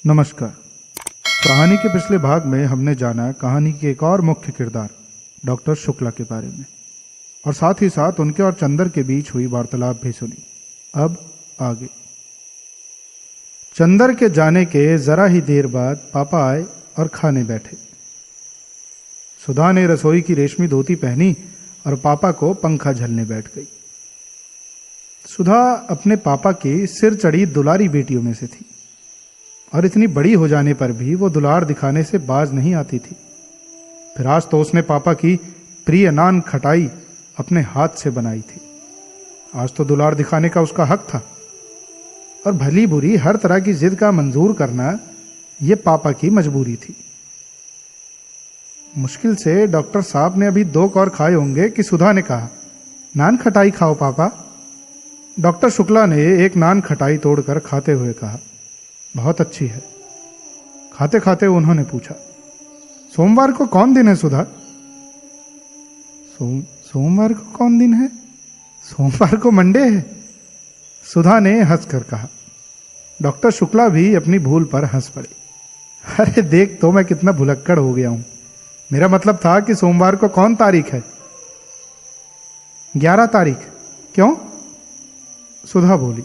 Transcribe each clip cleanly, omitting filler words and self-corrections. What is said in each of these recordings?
नमस्कार। कहानी के पिछले भाग में हमने जाना कहानी के एक और मुख्य किरदार डॉक्टर शुक्ला के बारे में और साथ ही साथ उनके और चंदर के बीच हुई वार्तालाप भी सुनी। अब आगे। चंदर के जाने के जरा ही देर बाद पापा आए और खाने बैठे। सुधा ने रसोई की रेशमी धोती पहनी और पापा को पंखा झलने बैठ गई। सुधा अपने पापा की सिर चढ़ी दुलारी बेटियों में से थी और इतनी बड़ी हो जाने पर भी वो दुलार दिखाने से बाज नहीं आती थी। फिर आज तो उसने पापा की प्रिय नान खटाई अपने हाथ से बनाई थी। आज तो दुलार दिखाने का उसका हक था और भली बुरी हर तरह की जिद का मंजूर करना ये पापा की मजबूरी थी। मुश्किल से डॉक्टर साहब ने अभी 2 कौर खाए होंगे कि सुधा ने कहा, नान खटाई खाओ पापा। डॉक्टर शुक्ला ने एक नान खटाई तोड़कर खाते हुए कहा, बहुत अच्छी है। खाते खाते उन्होंने पूछा, सोमवार को कौन दिन है सुधा? सोमवार को कौन दिन है? सोमवार को मंडे है, सुधा ने हंसकर कहा। डॉक्टर शुक्ला भी अपनी भूल पर हंस पड़े। अरे देख तो मैं कितना भुलक्कड़ हो गया हूं। मेरा मतलब था कि सोमवार को कौन तारीख है? 11 तारीख। क्यों? सुधा बोली,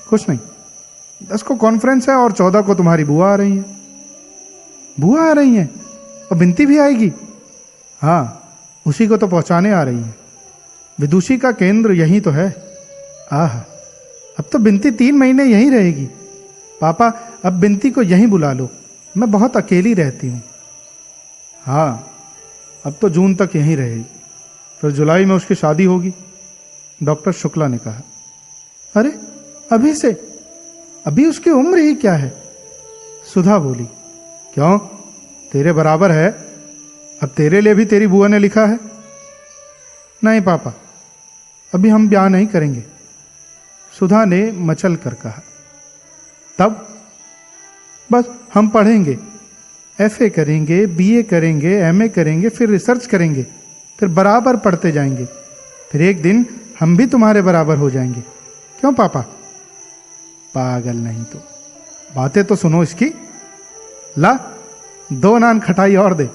कुछ नहीं, 10 को कॉन्फ्रेंस है और 14 को तुम्हारी बुआ आ रही है। बुआ आ रही है और बिनती भी आएगी? हाँ, उसी को तो पहुंचाने आ रही है। विदुषी का केंद्र यही तो है। आह, अब तो बिनती 3 महीने यहीं रहेगी। पापा, अब बिनती को यहीं बुला लो, मैं बहुत अकेली रहती हूँ। हाँ, अब तो जून तक यहीं रहेगी, फिर जुलाई में उसकी शादी होगी, डॉक्टर शुक्ला ने कहा। अरे अभी से? अभी उसकी उम्र ही क्या है? सुधा बोली। क्यों, तेरे बराबर है। अब तेरे लिए भी तेरी बुआ ने लिखा है। नहीं पापा, अभी हम ब्याह नहीं करेंगे, सुधा ने मचल कर कहा। तब? बस हम पढ़ेंगे, FA करेंगे, BA करेंगे, MA करेंगे, फिर रिसर्च करेंगे, फिर बराबर पढ़ते जाएंगे, फिर एक दिन हम भी तुम्हारे बराबर हो जाएंगे। क्यों पापा? पागल नहीं तो। बातें तो सुनो इसकी। ला 2 नान खटाई और दे।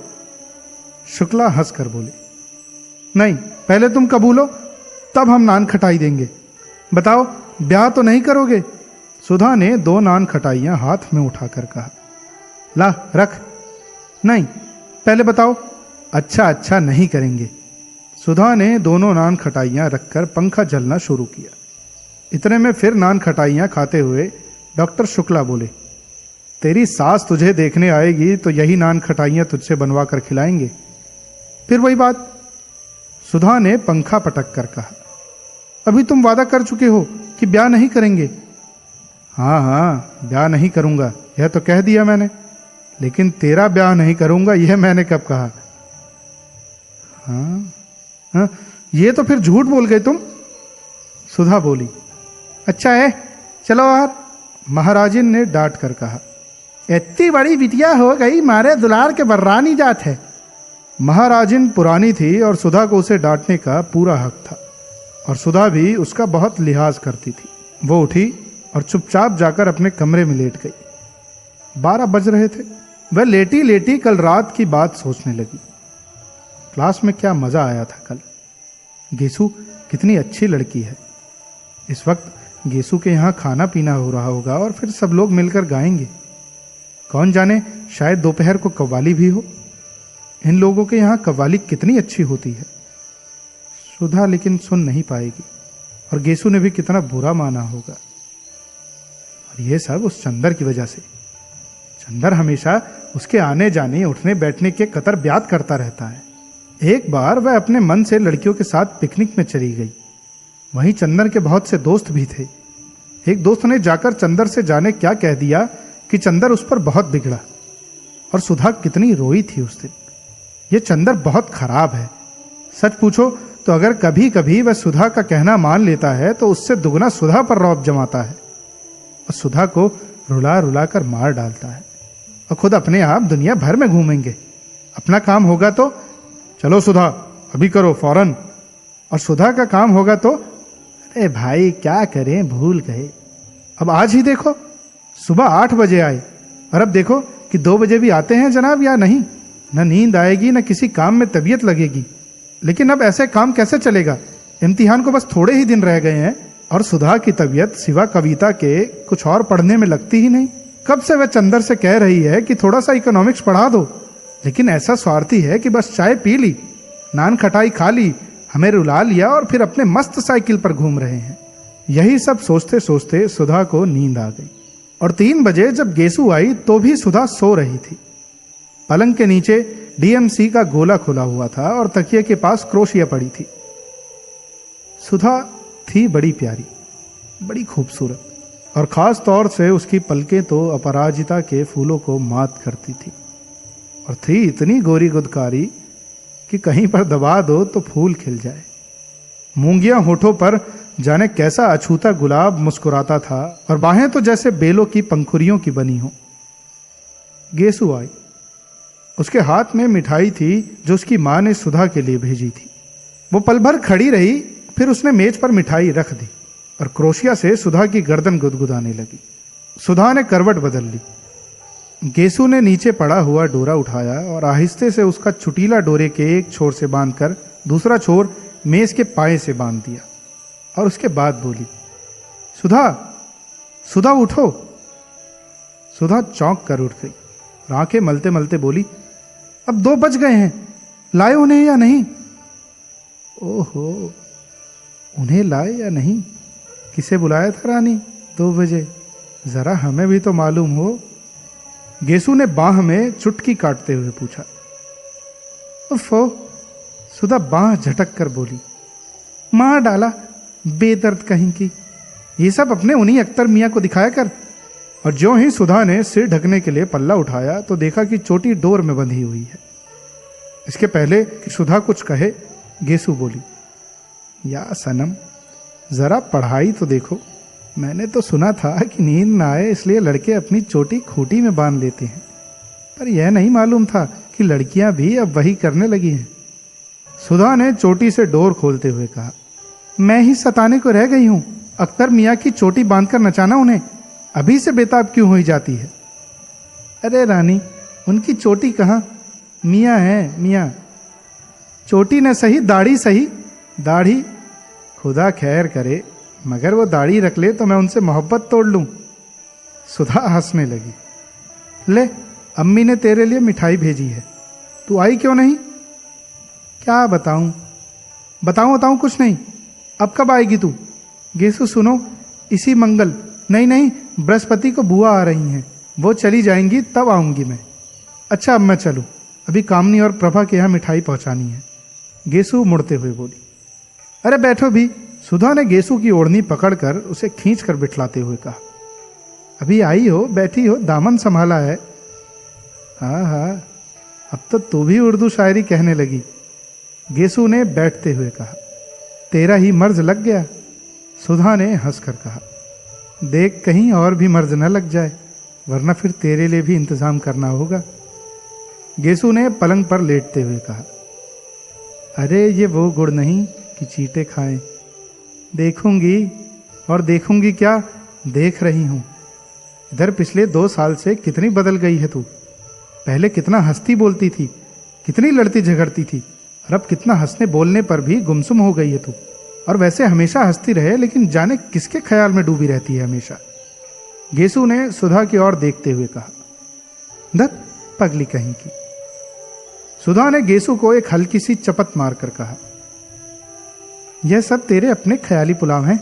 शुक्ला हंसकर बोले, नहीं, पहले तुम कबूलो, तब हम नान खटाई देंगे। बताओ, ब्याह तो नहीं करोगे? सुधा ने 2 नान खटाइयां हाथ में उठाकर कहा। ला रख। नहीं, पहले बताओ। अच्छा, नहीं करेंगे। सुधा ने दोनों नान खटाइयां रखकर पंखा झलना शुरू किया। इतने में फिर नान खटाइयां खाते हुए डॉक्टर शुक्ला बोले, तेरी सास तुझे देखने आएगी तो यही नान खटाइयां तुझसे बनवा कर खिलाएंगे। फिर वही बात। सुधा ने पंखा पटक कर कहा, अभी तुम वादा कर चुके हो कि ब्याह नहीं करेंगे। हाँ, ब्याह नहीं करूंगा, यह तो कह दिया मैंने, लेकिन तेरा ब्याह नहीं करूंगा यह मैंने कब कहा? हाँ, ये तो फिर झूठ बोल गए तुम, सुधा बोली। अच्छा है, चलो यार, महाराजिन ने डांट कर कहा। इतनी बड़ी बिटिया हो गई, मारे दुलार के बर्रानी जात है। महाराजिन पुरानी थी और सुधा को उसे डांटने का पूरा हक था और सुधा भी उसका बहुत लिहाज करती थी। वो उठी और चुपचाप जाकर अपने कमरे में लेट गई। 12 बज रहे थे। वह लेटी लेटी कल रात की बात सोचने लगी। क्लास में क्या मजा आया था कल। गेसु कितनी अच्छी लड़की है। इस वक्त गेसु के यहाँ खाना पीना हो रहा होगा और फिर सब लोग मिलकर गाएंगे। कौन जाने, शायद दोपहर को कव्वाली भी हो। इन लोगों के यहाँ कव्वाली कितनी अच्छी होती है। सुधा लेकिन सुन नहीं पाएगी और गेसु ने भी कितना बुरा माना होगा। और यह सब उस चंदर की वजह से। चंदर हमेशा उसके आने जाने, उठने बैठने के कतर ब्यात करता रहता है। एक बार वह अपने मन से लड़कियों के साथ पिकनिक में चली गई। वहीं चंदर के बहुत से दोस्त भी थे। एक दोस्त ने जाकर चंदर से जाने क्या कह दिया कि चंदर उस पर बहुत बिगड़ा और सुधा कितनी रोई थी उस दिन। ये चंदर बहुत खराब है। सच पूछो तो अगर कभी कभी वह सुधा का कहना मान लेता है तो उससे दुगना सुधा पर रौब जमाता है और सुधा को रुला रुला कर मार डालता है और खुद अपने आप दुनिया भर में घूमेंगे। अपना काम होगा तो चलो सुधा अभी करो फौरन, और सुधा का काम होगा तो अरे भाई क्या करें, भूल गए, अब आज ही देखो। सुबह 8 बजे आए और अब देखो कि 2 बजे भी आते हैं जनाब या नहीं। न नींद आएगी न किसी काम में तबीयत लगेगी। लेकिन अब ऐसे काम कैसे चलेगा? इम्तिहान को बस थोड़े ही दिन रह गए हैं और सुधा की तबीयत सिवा कविता के कुछ और पढ़ने में लगती ही नहीं। कब से वह चंदर से कह रही है कि थोड़ा सा इकोनॉमिक्स पढ़ा दो, लेकिन ऐसा स्वार्थी है कि बस चाय पी ली, नान खटाई खा ली, हमें रुला लिया और फिर अपने मस्त साइकिल पर घूम रहे हैं। यही सब सोचते सोचते सुधा को नींद आ गई और 3 बजे जब गेसु आई तो भी सुधा सो रही थी। पलंग के नीचे डीएमसी का गोला खुला हुआ था और तकिए के पास क्रोशिया पड़ी थी। सुधा थी बड़ी प्यारी, बड़ी खूबसूरत, और खास तौर से उसकी पलकें तो अपराजिता के फूलों को मात करती थी और थी इतनी गोरी गुदकारी कि कहीं पर दबा दो तो फूल खिल जाए। मूंगियां होठों पर जाने कैसा अछूता गुलाब मुस्कुराता था और बाहें तो जैसे बेलों की पंखुरियों की बनी हो। गेसु आई। उसके हाथ में मिठाई थी जो उसकी मां ने सुधा के लिए भेजी थी। वो पल भर खड़ी रही, फिर उसने मेज पर मिठाई रख दी और क्रोशिया से सुधा की गर्दन गुदगुदाने लगी। सुधा ने करवट बदल ली। गेसु ने नीचे पड़ा हुआ डोरा उठाया और आहिस्ते से उसका चुटीला डोरे के एक छोर से बांधकर दूसरा छोर मेज के पाए से बांध दिया और उसके बाद बोली, सुधा, सुधा उठो। सुधा चौंक कर उठ गई और आंखें मलते मलते बोली, अब 2 बज गए हैं, लाए उन्हें या नहीं? ओहो, उन्हें लाए या नहीं? किसे बुलाया था रानी 2 बजे? जरा हमें भी तो मालूम हो। गेसु ने बाह में चुटकी काटते हुए पूछा। उफ़ो, सुधा बाह झटक कर बोली, मार डाला बेदर्द कहीं की। ये सब अपने उन्हीं अख्तर मियाँ को दिखाया कर। और ज्यों ही सुधा ने सिर ढकने के लिए पल्ला उठाया तो देखा कि चोटी डोर में बंधी हुई है। इसके पहले कि सुधा कुछ कहे, गेसु बोली, या सनम, जरा पढ़ाई तो देखो। मैंने तो सुना था कि नींद ना आए इसलिए लड़के अपनी चोटी खूंटी में बांध लेते हैं, पर यह नहीं मालूम था कि लड़कियां भी अब वही करने लगी हैं। सुधा ने चोटी से डोर खोलते हुए कहा, मैं ही सताने को रह गई हूं। अख्तर मियाँ की चोटी बांधकर नचाना उन्हें अभी से बेताब क्यों हुई जाती है? अरे रानी, उनकी चोटी कहाँ, मियाँ है मियाँ। चोटी न सही, दाढ़ी सही। दाढ़ी खुदा खैर करे, मगर वो दाढ़ी रख ले तो मैं उनसे मोहब्बत तोड़ लूं। सुधा हंसने लगी। ले, अम्मी ने तेरे लिए मिठाई भेजी है, तू आई क्यों नहीं? क्या बताऊं बताऊं कुछ नहीं। अब कब आएगी तू? गेसु सुनो, इसी मंगल, नहीं बृहस्पति को बुआ आ रही हैं, वो चली जाएंगी तब आऊंगी मैं। अच्छा अब मैं चलूं, अभी कामनी और प्रभा के यहाँ मिठाई पहुंचानी है। गेसु मुड़ते हुए बोली। अरे बैठो भी। सुधा ने गेसु की ओढ़नी पकड़कर उसे खींच कर बिठलाते हुए कहा, अभी आई हो, बैठी हो, दामन संभाला है। हाँ, अब तो तू भी उर्दू शायरी कहने लगी। गेसु ने बैठते हुए कहा, तेरा ही मर्ज लग गया। सुधा ने हंसकर कहा, देख कहीं और भी मर्ज न लग जाए, वरना फिर तेरे लिए भी इंतजाम करना होगा। गेसु ने पलंग पर लेटते हुए कहा, अरे ये वो गुड़ नहीं कि चीटे खाएं। देखूंगी, और देखूंगी क्या, देख रही हूं। इधर पिछले 2 साल से कितनी बदल गई है तू। पहले कितना हंसती बोलती थी, कितनी लड़ती झगड़ती थी, और अब कितना हंसने बोलने पर भी गुमसुम हो गई है तू। और वैसे हमेशा हंसती रहे, लेकिन जाने किसके ख्याल में डूबी रहती है हमेशा। गेसु ने सुधा की ओर देखते हुए कहा, धत पगली कहीं की। सुधा ने गेसु को एक हल्की सी चपत मारकर कहा, यह सब तेरे अपने ख्याली पुलाव हैं,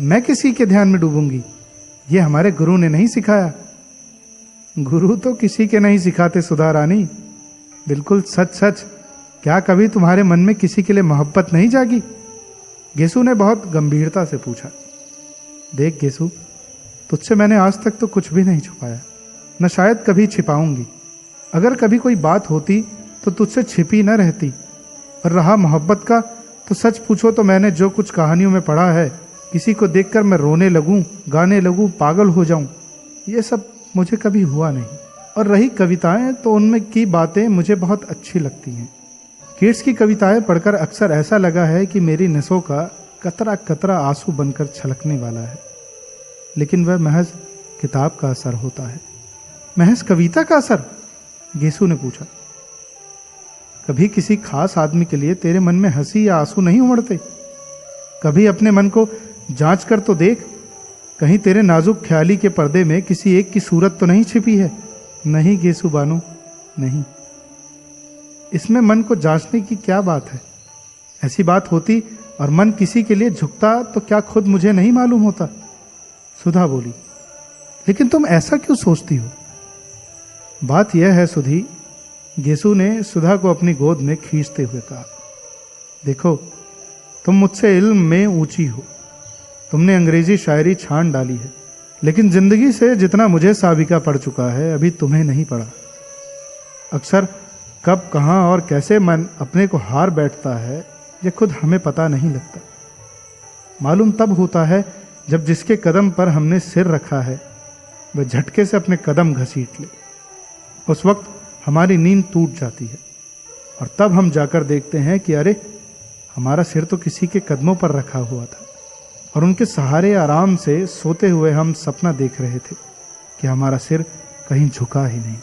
मैं किसी के ध्यान में डूबूंगी? ये हमारे गुरु ने नहीं सिखाया। गुरु तो किसी के नहीं सिखाते सुधा रानी, बिल्कुल सच सच। क्या कभी तुम्हारे मन में किसी के लिए मोहब्बत नहीं जागी? गेसु ने बहुत गंभीरता से पूछा। देख गेसु, तुझसे मैंने आज तक तो कुछ भी नहीं छुपाया, न शायद कभी छिपाऊंगी। अगर कभी कोई बात होती तो तुझसे छिपी न रहती। और रहा मोहब्बत का, तो सच पूछो तो मैंने जो कुछ कहानियों में पढ़ा है, किसी को देखकर मैं रोने लगूं, गाने लगूं, पागल हो जाऊं, ये सब मुझे कभी हुआ नहीं। और रही कविताएं, तो उनमें की बातें मुझे बहुत अच्छी लगती हैं। कीट्स की कविताएं पढ़कर अक्सर ऐसा लगा है कि मेरी नसों का कतरा कतरा आंसू बनकर छलकने वाला है, लेकिन वह महज किताब का असर होता है। महज कविता का असर? गेसु ने पूछा। कभी किसी खास आदमी के लिए तेरे मन में हंसी या आंसू नहीं उमड़ते? कभी अपने मन को जांच कर तो देख, कहीं तेरे नाजुक ख्याली के पर्दे में किसी एक की सूरत तो नहीं छिपी है? नहीं गेसु बानो, नहीं। इसमें मन को जांचने की क्या बात है? ऐसी बात होती और मन किसी के लिए झुकता तो क्या खुद मुझे नहीं मालूम होता? सुधा बोली। लेकिन तुम ऐसा क्यों सोचती हो? बात यह है सुधी, गेसु ने सुधा को अपनी गोद में खींचते हुए कहा, देखो तुम मुझसे इल्म में ऊंची हो, तुमने अंग्रेजी शायरी छान डाली है, लेकिन जिंदगी से जितना मुझे साबिका पड़ चुका है अभी तुम्हें नहीं पड़ा। अक्सर कब, कहाँ और कैसे मन अपने को हार बैठता है ये खुद हमें पता नहीं लगता। मालूम तब होता है जब जिसके कदम पर हमने सिर रखा है वह झटके से अपने कदम घसीट ले। उस वक्त हमारी नींद टूट जाती है और तब हम जाकर देखते हैं कि अरे, हमारा सिर तो किसी के कदमों पर रखा हुआ था और उनके सहारे आराम से सोते हुए हम सपना देख रहे थे कि हमारा सिर कहीं झुका ही नहीं।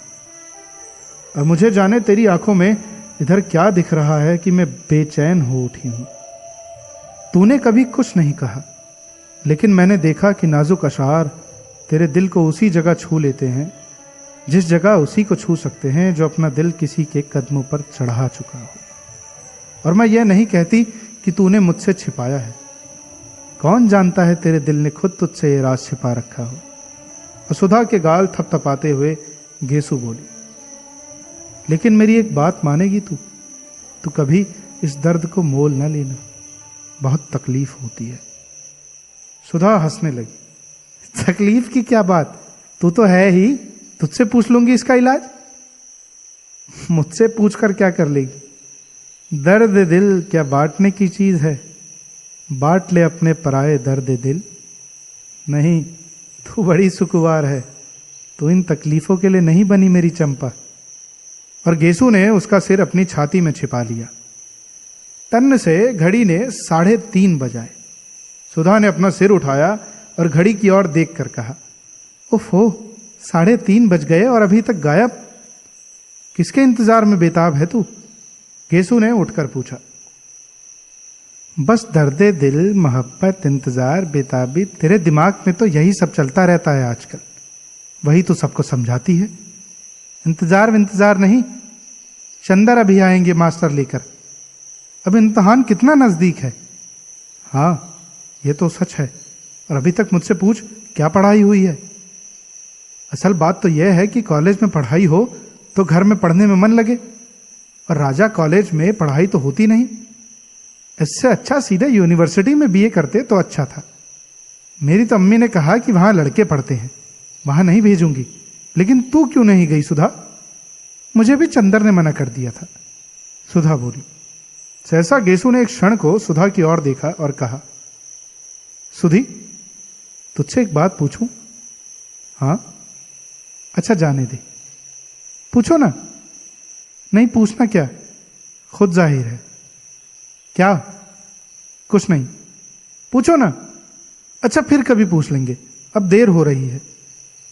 और मुझे जाने तेरी आंखों में इधर क्या दिख रहा है कि मैं बेचैन हो उठी हूं। तूने कभी कुछ नहीं कहा, लेकिन मैंने देखा कि नाजुक अशार तेरे दिल को उसी जगह छू लेते हैं जिस जगह उसी को छू सकते हैं जो अपना दिल किसी के कदमों पर चढ़ा चुका हो। और मैं ये नहीं कहती कि तूने मुझसे छिपाया है, कौन जानता है तेरे दिल ने खुद तुझसे ये राज छिपा रखा हो। और सुधा के गाल थपथपाते हुए गेसु बोली, लेकिन मेरी एक बात मानेगी तू कभी इस दर्द को मोल न लेना, बहुत तकलीफ होती है। सुधा हंसने लगी। तकलीफ की क्या बात, तू तो है ही, तुझसे पूछ लूंगी इसका इलाज। मुझसे पूछकर क्या कर लेगी? दर्द दिल क्या बांटने की चीज है? बांट ले अपने पराए दर्द दिल। नहीं, तू बड़ी सुकुवार है, तू इन तकलीफों के लिए नहीं बनी मेरी चंपा। और गेसु ने उसका सिर अपनी छाती में छिपा लिया। तन्न से घड़ी ने 3:30 बजाए। सुधा ने अपना सिर उठाया और घड़ी की ओर देखकर कहा, ओफो, 3:30 बज गए और अभी तक गायब। किसके इंतजार में बेताब है तू? गेसु ने उठकर पूछा। बस दर्दे दिल, मोहब्बत, इंतजार, बेताबी, तेरे दिमाग में तो यही सब चलता रहता है आजकल। वही तो सबको समझाती है। इंतजार नहीं, चंदर अभी आएंगे मास्टर लेकर। अब इम्तहान कितना नजदीक है। हाँ, ये तो सच है। और अभी तक मुझसे पूछ क्या पढ़ाई हुई है। असल बात तो यह है कि कॉलेज में पढ़ाई हो तो घर में पढ़ने में मन लगे, और राजा कॉलेज में पढ़ाई तो होती नहीं। इससे अच्छा सीधे यूनिवर्सिटी में बीए करते तो अच्छा था। मेरी तो अम्मी ने कहा कि वहां लड़के पढ़ते हैं, वहां नहीं भेजूंगी। लेकिन तू क्यों नहीं गई सुधा? मुझे भी चंदर ने मना कर दिया था, सुधा बोली। सहसा गेसु ने एक क्षण को सुधा की ओर देखा और कहा, सुधी, तुझसे एक बात पूछूं? हाँ। अच्छा जाने दे, पूछो ना। नहीं, पूछना क्या, खुद जाहिर है। क्या? कुछ नहीं, पूछो ना। अच्छा फिर कभी पूछ लेंगे, अब देर हो रही है।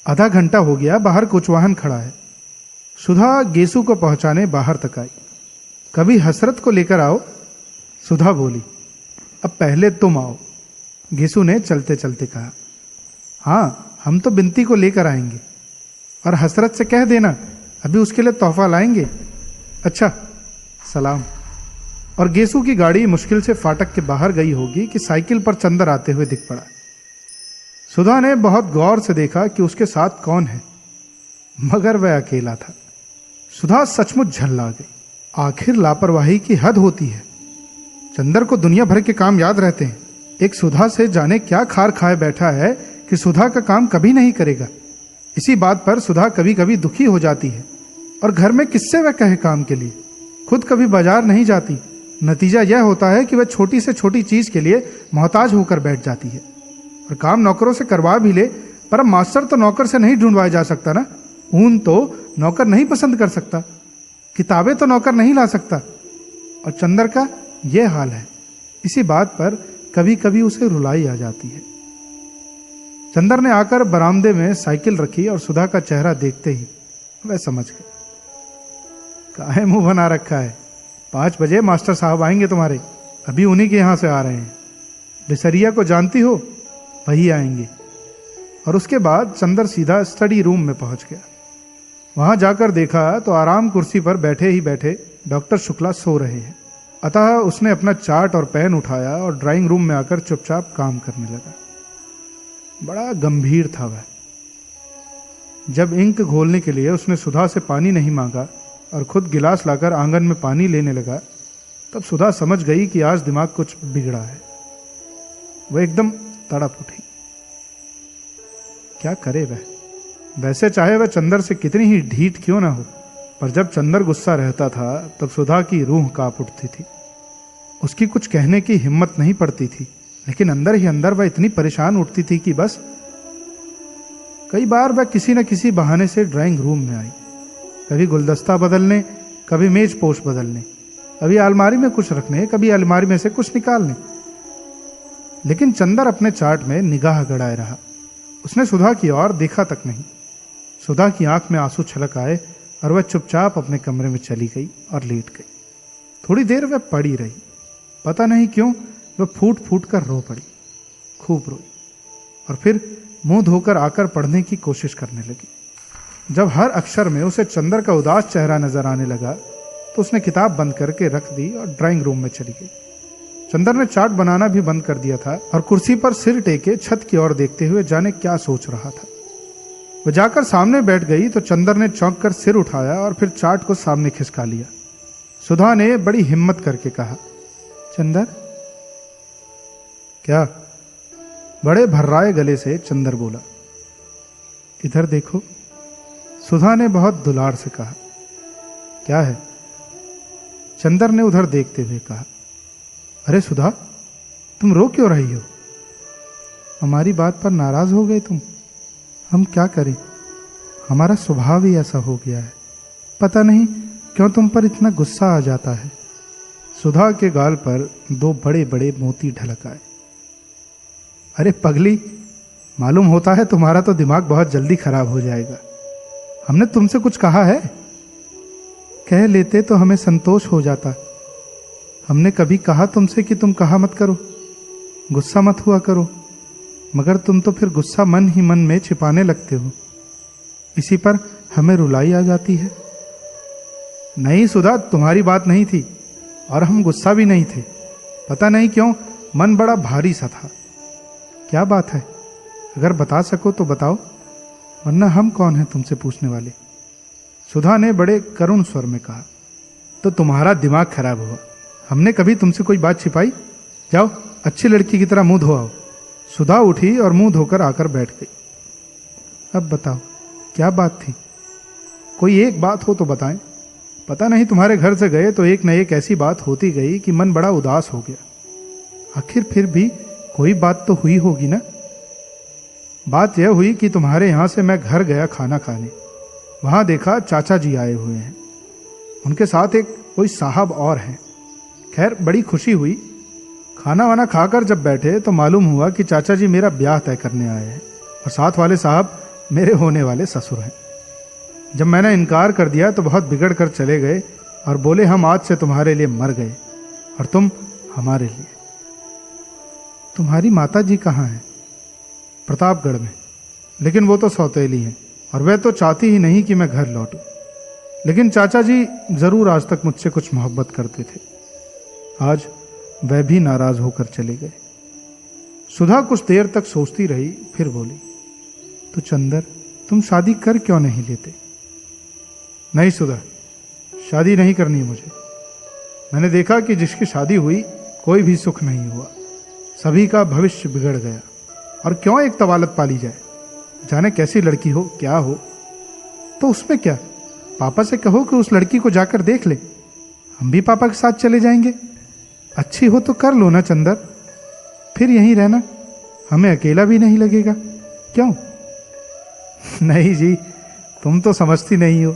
आधा घंटा हो गया, बाहर कुछ वाहन खड़ा है। सुधा गेसु को पहुंचाने बाहर तक आई। कभी हसरत को लेकर आओ, सुधा बोली। अब पहले तुम आओ, गेसु ने चलते चलते कहा। हाँ, हम तो बिनती को लेकर आएंगे, और हसरत से कह देना अभी उसके लिए तोहफा लाएंगे। अच्छा, सलाम। और गेसु की गाड़ी मुश्किल से फाटक के बाहर गई होगी कि साइकिल पर चंदर आते हुए दिख पड़ा। सुधा ने बहुत गौर से देखा कि उसके साथ कौन है, मगर वह अकेला था। सुधा सचमुच झल्ला गई। आखिर लापरवाही की हद होती है। चंदर को दुनिया भर के काम याद रहते हैं, एक सुधा से जाने क्या खार खाए बैठा है कि सुधा का काम कभी नहीं करेगा। इसी बात पर सुधा कभी कभी दुखी हो जाती है, और घर में किससे वह कहे काम के लिए। खुद कभी बाजार नहीं जाती। नतीजा यह होता है कि वह छोटी से छोटी चीज के लिए मोहताज होकर बैठ जाती है। और काम नौकरों से करवा भी ले, पर अब मास्टर तो नौकर से नहीं ढूंढवाया जा सकता ना। ऊन तो नौकर नहीं पसंद कर सकता, किताबें तो नौकर नहीं ला सकता। और चंदर का यह हाल है। इसी बात पर कभी कभी उसे रुलाई आ जाती है। चंदर ने आकर बरामदे में साइकिल रखी और सुधा का चेहरा देखते ही वह समझ गया। काहे मुंह बना रखा है, 5 बजे मास्टर साहब आएंगे तुम्हारे, अभी उन्हीं के यहां से आ रहे हैं। बिसरिया को जानती हो, वही आएंगे। और उसके बाद चंदर सीधा स्टडी रूम में पहुंच गया। वहां जाकर देखा तो आराम कुर्सी पर बैठे ही बैठे डॉक्टर शुक्ला सो रहे हैं। अतः उसने अपना चार्ट और पेन उठाया और ड्राइंग रूम में आकर चुपचाप काम करने लगा। बड़ा गंभीर था वह। जब इंक घोलने के लिए उसने सुधा से पानी नहीं मांगा और खुद गिलास लाकर आंगन में पानी लेने लगा, तब सुधा समझ गई कि आज दिमाग कुछ बिगड़ा है। वह एकदम तड़प उठी। क्या करे वह? वैसे चाहे वह चंदर से कितनी ही ढीठ क्यों ना हो, पर जब चंदर गुस्सा रहता था तब सुधा की रूह कांप उठती थी। उसकी कुछ कहने की हिम्मत नहीं पड़ती थी, लेकिन अंदर ही अंदर वह इतनी परेशान उठती थी कि बस। कई बार वह किसी न किसी बहाने से ड्राइंग रूम में आई, कभी गुलदस्ता बदलने, कभी मेज पोश बदलने, कभी अलमारी में कुछ रखने, कभी अलमारी में से कुछ निकालने। लेकिन चंदर अपने चार्ट में निगाह गड़ाए रहा। उसने सुधा की ओर देखा तक नहीं। सुधा की आंख में आंसू छलक आए और वह चुपचाप अपने कमरे में चली गई और लेट गई। थोड़ी देर वह पड़ी रही। पता नहीं क्यों वह फूट फूट कर रो पड़ी, खूब रोई और फिर मुंह धोकर आकर पढ़ने की कोशिश करने लगी। जब हर अक्षर में उसे चंदर का उदास चेहरा नजर आने लगा तो उसने किताब बंद करके रख दी और ड्राइंग रूम में चली गई। चंदर ने चार्ट बनाना भी बंद कर दिया था और कुर्सी पर सिर टेके छत की ओर देखते हुए जाने क्या सोच रहा था। वह जाकर सामने बैठ गई तो चंदर ने चौंक कर सिर उठाया और फिर चार्ट को सामने खिसका लिया। सुधा ने बड़ी हिम्मत करके कहा, चंदर। क्या? बड़े भर्राए गले से चंदर बोला, इधर देखो। सुधा ने बहुत दुलार से कहा, क्या है? चंदर ने उधर देखते हुए कहा, अरे सुधा, तुम रो क्यों रही हो? हमारी बात पर नाराज हो गए तुम? हम क्या करें, हमारा स्वभाव ही ऐसा हो गया है। पता नहीं क्यों तुम पर इतना गुस्सा आ जाता है। सुधा के गाल पर 2 बड़े बड़े मोती ढलक आए। अरे पगली, मालूम होता है तुम्हारा तो दिमाग बहुत जल्दी खराब हो जाएगा। हमने तुमसे कुछ कहा है? कह लेते तो हमें संतोष हो जाता। हमने कभी कहा तुमसे कि तुम कहा मत करो, गुस्सा मत हुआ करो, मगर तुम तो फिर गुस्सा मन ही मन में छिपाने लगते हो। इसी पर हमें रुलाई आ जाती है। नहीं सुधा, तुम्हारी बात नहीं थी और हम गुस्सा भी नहीं थे। पता नहीं क्यों मन बड़ा भारी सा था। क्या बात है? अगर बता सको तो बताओ, वरना हम कौन हैं तुमसे पूछने वाले। सुधा ने बड़े करुण स्वर में कहा, तो तुम्हारा दिमाग खराब हुआ। हमने कभी तुमसे कोई बात छिपाई? जाओ अच्छी लड़की की तरह मुंह धो आओ। सुधा उठी और मुंह धोकर आकर बैठ गई। अब बताओ क्या बात थी? कोई एक बात हो तो बताएं। पता नहीं तुम्हारे घर से गए तो एक न एक ऐसी बात होती गई कि मन बड़ा उदास हो गया। आखिर फिर भी कोई बात तो हुई होगी ना? बात यह हुई कि तुम्हारे यहां से मैं घर गया खाना खाने। वहां देखा चाचा जी आए हुए हैं, उनके साथ एक कोई साहब और हैं। खैर बड़ी खुशी हुई। खाना वाना खाकर जब बैठे तो मालूम हुआ कि चाचा जी मेरा ब्याह तय करने आए हैं और साथ वाले साहब मेरे होने वाले ससुर हैं। जब मैंने इनकार कर दिया तो बहुत बिगड़ कर चले गए और बोले, हम आज से तुम्हारे लिए मर गए और तुम हमारे लिए। तुम्हारी माता जी कहाँ हैं? प्रतापगढ़ में, लेकिन वो तो सौतेली हैं और वह तो चाहती ही नहीं कि मैं घर लौटूं। लेकिन चाचा जी जरूर आज तक मुझसे कुछ मोहब्बत करते थे। आज वह भी नाराज होकर चले गए। सुधा कुछ देर तक सोचती रही, फिर बोली, तो चंदर तुम शादी कर क्यों नहीं लेते? नहीं सुधा, शादी नहीं करनी है मुझे। मैंने देखा कि जिसकी शादी हुई कोई भी सुख नहीं हुआ, सभी का भविष्य बिगड़ गया। और क्यों एक तवालत पाली जाए, जाने कैसी लड़की हो क्या हो। तो उसमें क्या, पापा से कहो कि उस लड़की को जाकर देख ले, हम भी पापा के साथ चले जाएंगे। अच्छी हो तो कर लो ना चंदर, फिर यहीं रहना, हमें अकेला भी नहीं लगेगा। क्यों? नहीं जी, तुम तो समझती नहीं हो,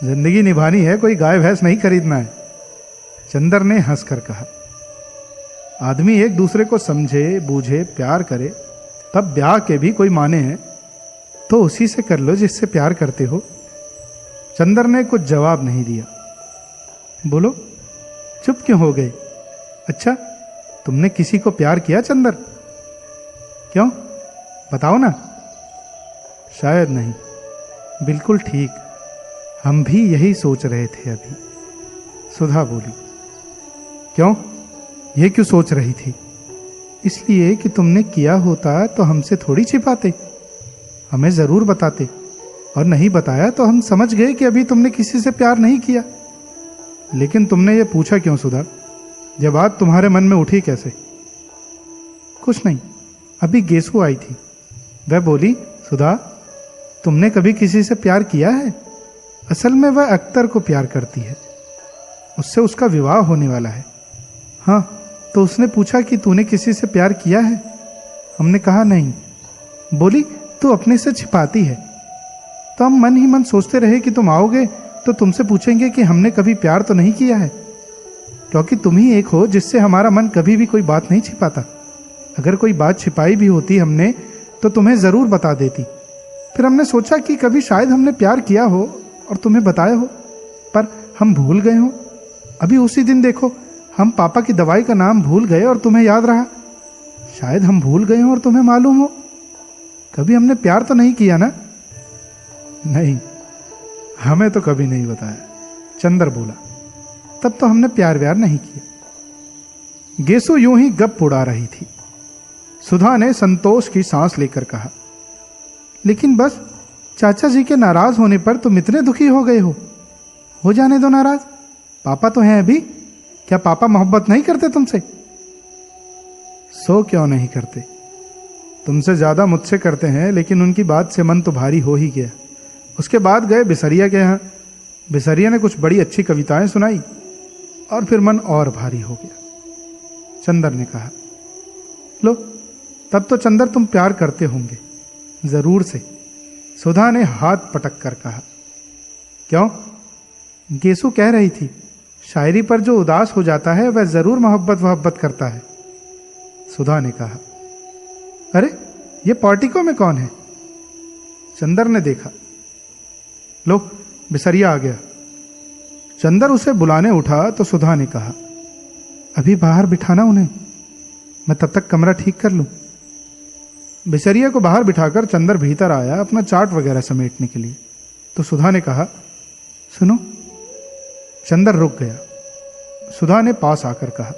जिंदगी निभानी है, कोई गाय भैंस नहीं खरीदना है। चंदर ने हंसकर कहा, आदमी एक दूसरे को समझे बूझे प्यार करे तब ब्याह के भी कोई माने हैं तो उसी से कर लो जिससे प्यार करते हो। चंदर ने कुछ जवाब नहीं दिया। बोलो, चुप क्यों हो गए? अच्छा, तुमने किसी को प्यार किया चंदर? क्यों, बताओ ना। शायद नहीं। बिल्कुल ठीक, हम भी यही सोच रहे थे अभी। सुधा बोली। क्यों, ये क्यों सोच रही थी? इसलिए कि तुमने किया होता तो हमसे थोड़ी छिपाते, हमें जरूर बताते, और नहीं बताया तो हम समझ गए कि अभी तुमने किसी से प्यार नहीं किया। लेकिन तुमने ये पूछा क्यों सुधा? ये बात तुम्हारे मन में उठी कैसे? कुछ नहीं, अभी गेसू आई थी, वह बोली, सुधा तुमने कभी किसी से प्यार किया है? असल में वह अख्तर को प्यार करती है, उससे उसका विवाह होने वाला है। हाँ, तो उसने पूछा कि तूने किसी से प्यार किया है? हमने कहा नहीं। बोली, तू अपने से छिपाती है। तो हम मन ही मन सोचते रहे कि तुम आओगे तो तुमसे पूछेंगे कि हमने कभी प्यार तो नहीं किया है, क्योंकि तुम ही एक हो जिससे हमारा मन कभी भी कोई बात नहीं छिपाता। अगर कोई बात छिपाई भी होती हमने तो तुम्हें जरूर बता देती। फिर हमने सोचा कि कभी शायद हमने प्यार किया हो और तुम्हें बताया हो, पर हम भूल गए हो। अभी उसी दिन देखो, हम पापा की दवाई का नाम भूल गए और तुम्हें याद रहा। शायद हम भूल गए हो और तुम्हें मालूम हो। कभी हमने प्यार तो नहीं किया ना? नहीं, हमें तो कभी नहीं बताया, चंदर बोला। तब तो हमने प्यार व्यार नहीं किया। गेसु यूं ही गप उड़ा रही थी। सुधा ने संतोष की सांस लेकर कहा, लेकिन बस चाचा जी के नाराज होने पर तुम इतने दुखी हो गए हो जाने दो नाराज। पापा तो हैं अभी। क्या पापा मोहब्बत नहीं करते तुमसे? सो क्यों नहीं करते, तुमसे ज्यादा मुझसे करते हैं, लेकिन उनकी बात से मन तो भारी हो ही गया। उसके बाद गए बिसरिया के यहाँ। बिसरिया ने कुछ बड़ी अच्छी कविताएं सुनाई और फिर मन और भारी हो गया। चंदर ने कहा, लो, तब तो चंदर तुम प्यार करते होंगे जरूर से। सुधा ने हाथ पटक कर कहा। क्यों? गेसु कह रही थी, शायरी पर जो उदास हो जाता है वह जरूर मोहब्बत करता है। सुधा ने कहा। अरे, ये पोर्टिको में कौन है? चंदर ने देखा। लो, बिसरिया आ गया। चंदर उसे बुलाने उठा तो सुधा ने कहा, अभी बाहर बिठाना उन्हें, मैं तब तक कमरा ठीक कर लूं। बिसरिया को बाहर बिठाकर चंदर भीतर आया अपना चाट वगैरह समेटने के लिए। तो सुधा ने कहा, सुनो। चंदर रुक गया। सुधा ने पास आकर कहा,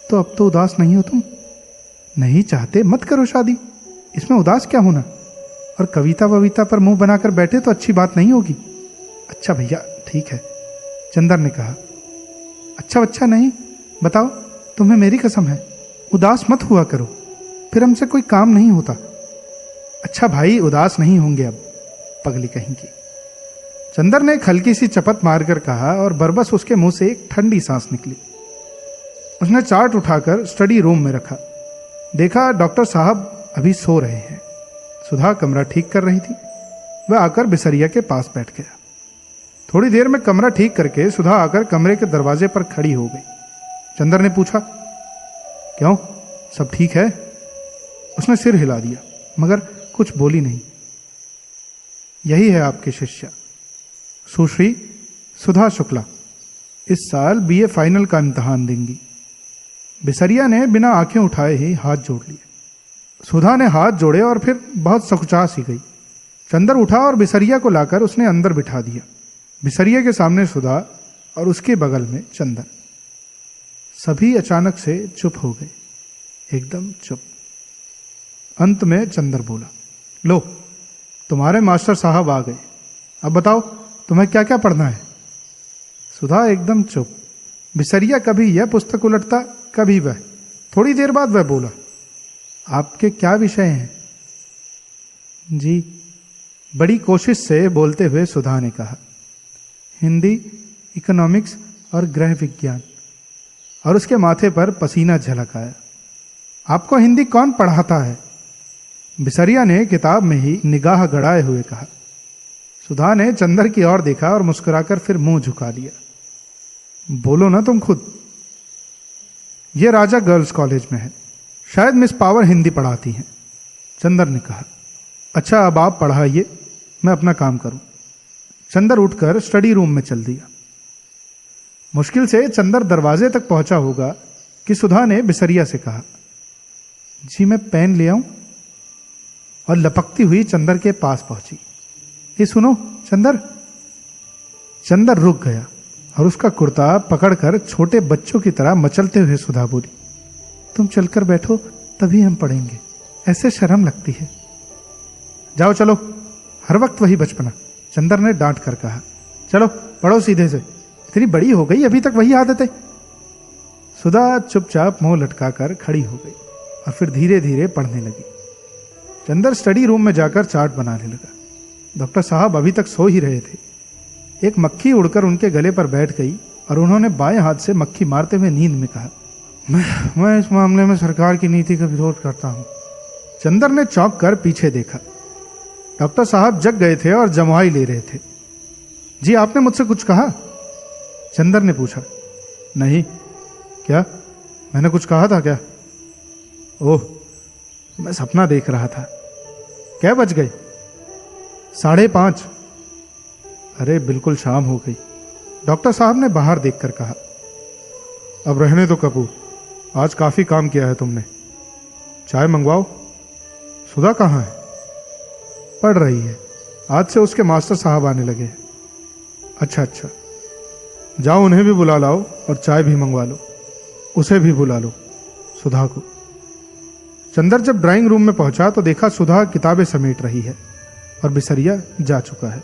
तो अब तो उदास नहीं हो तुम? नहीं चाहते मत करो शादी, इसमें उदास क्या होना? और कविता वविता पर मुंह बनाकर बैठे तो अच्छी बात नहीं होगी। अच्छा भैया, ठीक है, चंदर ने कहा। अच्छा नहीं, बताओ, तुम्हें मेरी कसम है, उदास मत हुआ करो, फिर हमसे कोई काम नहीं होता। अच्छा भाई, उदास नहीं होंगे अब, पगली कहेंगी। चंदर ने एक हल्की सी चपत मारकर कहा और बरबस उसके मुंह से एक ठंडी सांस निकली। उसने चार्ट उठाकर स्टडी रूम में रखा। देखा डॉक्टर साहब अभी सो रहे हैं। सुधा कमरा ठीक कर रही थी। वह आकर बिसरिया के पास बैठ गया। थोड़ी देर में कमरा ठीक करके सुधा आकर कमरे के दरवाजे पर खड़ी हो गई। चंदर ने पूछा, क्यों, सब ठीक है? उसने सिर हिला दिया, मगर कुछ बोली नहीं। यही है आपके शिष्या सुश्री सुधा शुक्ला, इस साल बीए फाइनल का इम्तिहान देंगी। बिसरिया ने बिना आंखें उठाए ही हाथ जोड़ लिए। सुधा ने हाथ जोड़े और फिर बहुत सकुचा सी गई। चंदर उठा और बिसरिया को लाकर उसने अंदर बिठा दिया। बिसरिया के सामने सुधा और उसके बगल में चंदर। सभी अचानक से चुप हो गए, एकदम चुप। अंत में चंदर बोला, लो, तुम्हारे मास्टर साहब आ गए, अब बताओ तुम्हें क्या क्या पढ़ना है? सुधा एकदम चुप। बिसरिया कभी यह पुस्तक उलटता, कभी वह। थोड़ी देर बाद वह बोला, आपके क्या विषय हैं? जी, बड़ी कोशिश से बोलते हुए सुधा ने कहा, हिंदी, इकोनॉमिक्स और गृह विज्ञान। और उसके माथे पर पसीना झलक आया। आपको हिंदी कौन पढ़ाता है? बिसरिया ने किताब में ही निगाह गड़ाए हुए कहा। सुधा ने चंदर की ओर देखा और मुस्कुराकर फिर मुंह झुका लिया। बोलो ना तुम खुद। यह राजा गर्ल्स कॉलेज में है, शायद मिस पावर हिंदी पढ़ाती हैं। चंदर ने कहा, अच्छा अब आप पढ़ाइए, मैं अपना काम करूं। चंदर उठकर स्टडी रूम में चल दिया। मुश्किल से चंदर दरवाजे तक पहुंचा होगा कि सुधा ने बिसरिया से कहा, जी मैं पेन ले आऊं? और लपकती हुई चंदर के पास पहुंची। ये सुनो चंदर। चंदर रुक गया और उसका कुर्ता पकड़कर छोटे बच्चों की तरह मचलते हुए सुधा बोली, तुम चलकर बैठो तभी हम पढ़ेंगे, ऐसे शर्म लगती है। जाओ चलो, हर वक्त वही बचपना, चंदर ने डांट कर कहा। चलो पढ़ो सीधे से, इतनी बड़ी हो गई अभी तक वही आदत है। सुधा चुपचाप मुंह लटकाकर खड़ी हो गई और फिर धीरे धीरे पढ़ने लगी। चंदर स्टडी रूम में जाकर चार्ट बनाने लगा। डॉक्टर साहब अभी तक सो ही रहे थे। एक मक्खी उड़कर उनके गले पर बैठ गई और उन्होंने बाएं हाथ से मक्खी मारते हुए नींद में कहा, मैं इस मामले में सरकार की नीति का विरोध करता हूं। चंदर ने चौंक कर पीछे देखा। डॉक्टर साहब जग गए थे और जमवाई ले रहे थे। जी आपने मुझसे कुछ कहा? चंदर ने पूछा। नहीं। क्या? मैंने कुछ कहा था क्या? ओह, मैं सपना देख रहा था। क्या बज गए? 5:30। अरे बिल्कुल शाम हो गई। डॉक्टर साहब ने बाहर देखकर कहा, अब रहने दो कपूर, आज काफी काम किया है तुमने। चाय मंगवाओ। सुधा कहाँ है? पढ़ रही है, आज से उसके मास्टर साहब आने लगे हैं। अच्छा, जाओ उन्हें भी बुला लाओ और चाय भी मंगवा लो। उसे भी बुला लो, सुधा को। चंदर जब ड्राइंग रूम में पहुंचा तो देखा सुधा किताबें समेट रही है और बिसरिया जा चुका है।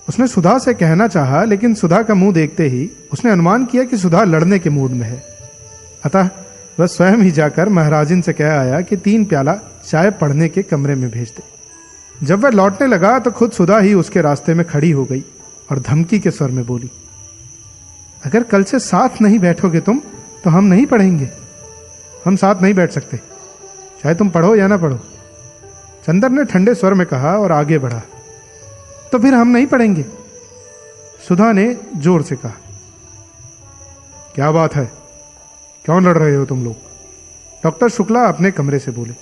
उसने सुधा से कहना चाहा, लेकिन सुधा का मुंह देखते ही उसने अनुमान किया कि सुधा लड़ने के मूड में है। अतः वह स्वयं ही जाकर महाराजिन से कह आया कि 3 प्याला चाय पढ़ने के कमरे में भेज दे। जब वह लौटने लगा तो खुद सुधा ही उसके रास्ते में खड़ी हो गई और धमकी के स्वर में बोली, अगर कल से साथ नहीं बैठोगे तुम तो हम नहीं पढ़ेंगे। हम साथ नहीं बैठ सकते, चाहे तुम पढ़ो या ना पढ़ो। चंदर ने ठंडे स्वर में कहा और आगे बढ़ा। तो फिर हम नहीं पढ़ेंगे, सुधा ने जोर से कहा। क्या बात है, क्यों लड़ रहे हो तुम लोग? डॉक्टर शुक्ला अपने कमरे से बोले।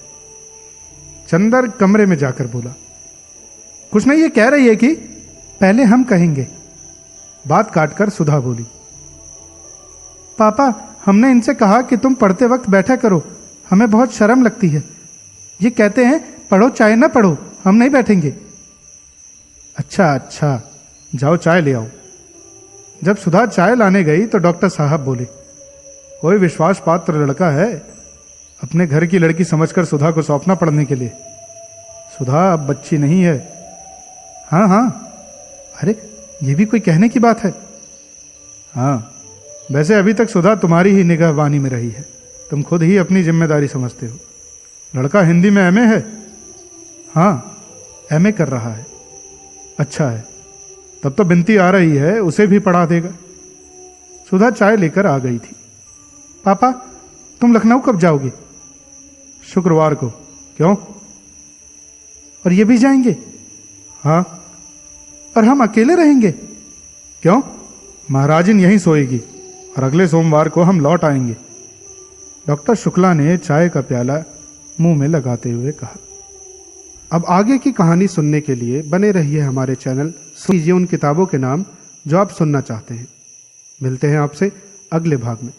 चंदर कमरे में जाकर बोला, कुछ नहीं, ये कह रही है कि पहले हम कहेंगे। बात काटकर सुधा बोली, पापा हमने इनसे कहा कि तुम पढ़ते वक्त बैठा करो, हमें बहुत शर्म लगती है। ये कहते हैं पढ़ो चाहे ना पढ़ो, हम नहीं बैठेंगे। अच्छा, जाओ चाय ले आओ। जब सुधा चाय लाने गई तो डॉक्टर साहब बोले, कोई विश्वास पात्र लड़का है, अपने घर की लड़की समझकर सुधा को सौंपना पढ़ने के लिए। सुधा अब बच्ची नहीं है। हाँ, अरे ये भी कोई कहने की बात है? हाँ, वैसे अभी तक सुधा तुम्हारी ही निगहबानी में रही है, तुम खुद ही अपनी जिम्मेदारी समझते हो। लड़का हिंदी में एमए है? हाँ, एमए कर रहा है। अच्छा है, तब तो बिनती आ रही है, उसे भी पढ़ा देगा। सुधा चाय लेकर आ गई थी। पापा तुम लखनऊ कब जाओगे? शुक्रवार को। क्यों? और ये भी जाएंगे? हाँ। और हम अकेले रहेंगे? क्यों? महाराजिन यहीं सोएगी और अगले सोमवार को हम लौट आएंगे। डॉक्टर शुक्ला ने चाय का प्याला मुंह में लगाते हुए कहा। अब आगे की कहानी सुनने के लिए बने रहिए हमारे चैनल। सुनिए उन किताबों के नाम जो आप सुनना चाहते हैं। मिलते हैं आपसे अगले भाग में।